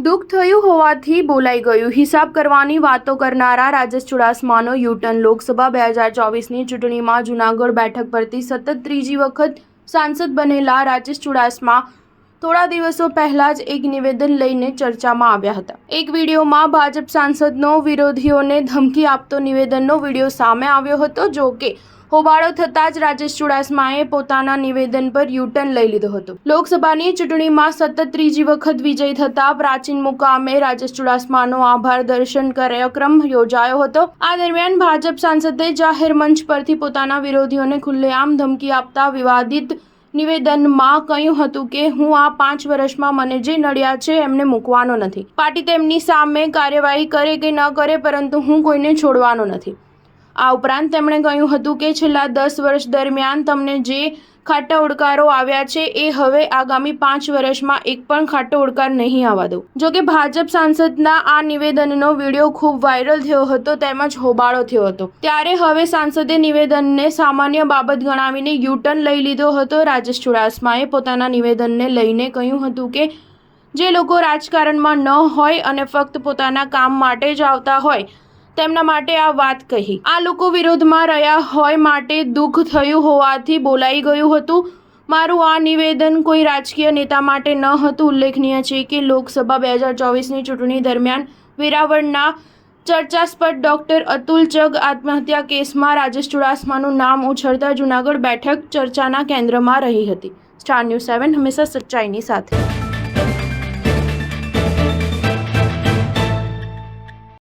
દુઃખ થયું હોવાથી બોલાઈ ગયું. હિસાબ કરવાની વાતો કરનારા રાજેશ ચુડાસમાનો યુ-ટર્ન. લોકસભા 2024ની ચૂંટણીમાં જૂનાગઢ બેઠક પરથી સતત ત્રીજી વખત સાંસદ બનેલા રાજેશ ચુડાસમા થોડા દિવસો પહેલા જ એક નિવેદન લઈને ચર્ચામાં આવ્યા હતા. એક વિડીયોમાં ભાજપ સાંસદનો વિરોધીઓને ધમકી આપતો નિવેદનનો વિડીયો સામે આવ્યો હતો. જો કે હોબાળો થતાં જ રાજેશ ચુડાસમાએ પોતાના નિવેદન પર યુ-ટર્ન લઈ લીધો હતો. લોકસભાની ચૂંટણીમાં સતત ત્રીજી વખત વિજય થતાં પ્રાચીન મુકામે રાજેશ ચુડાસમાનો આભાર દર્શન કાર્યક્રમ યોજાયો હતો. આ દરમિયાન ભાજપ સાંસદે જાહેર મંચ પરથી પોતાના વિરોધીઓને ખુલ્લેઆમ ધમકી આપતા વિવાદિત નિવેદનમાં કહ્યું હતું કે હું આ 5 વર્ષમાં મને જે નડ્યા છે એમને મૂકવાનો નથી. પાર્ટી તેમની સામે કાર્યવાહી કરે કે ન કરે, પરંતુ હું કોઈને છોડવાનો નથી. આ ઉપરાંત તેમણે કહ્યું હતું કે છેલ્લા 10 વર્ષ દરમિયાન તમને જે ખાટા ઓડકારો આવ્યા છે એ હવે આગામી 5 વર્ષમાં એક પણ ખાટો ઓડકાર નહીં આવવા દો. જો કે ભાજપ સાંસદના આ નિવેદનનો વિડીયો ખૂબ વાયરલ થયો હતો તેમજ હોબાળો થયો હતો. ત્યારે હવે સાંસદે નિવેદનને સામાન્ય બાબત ગણાવીને યુ-ટર્ન લઈ લીધો હતો. રાજેશ ચુડાસમાએ પોતાના નિવેદનને લઈને કહ્યું હતું કે જે લોકો રાજકારણમાં ન હોય અને ફક્ત પોતાના કામ માટે જ આવતા હોય તેમના માટે આ વાત કહી. આ લોકો વિરોધમાં રહ્યા હોય માટે દુઃખ થયું હોવાથી બોલાઈ ગયું હતું. મારું આ નિવેદન કોઈ રાજકીય નેતા માટે ન હતું. ઉલ્લેખનીય છે કે લોકસભા 2024ની ચૂંટણી દરમિયાન વેરાવળના ચર્ચાસ્પદ ડોક્ટર અતુલ ચગ આત્મહત્યા કેસમાં રાજેશ ચુડાસમાનું નામ ઉછળતા જૂનાગઢ બેઠક ચર્ચાના કેન્દ્રમાં રહી હતી. સ્ટાર ન્યૂઝ 7 હંમેશા સચ્ચાઈની સાથે.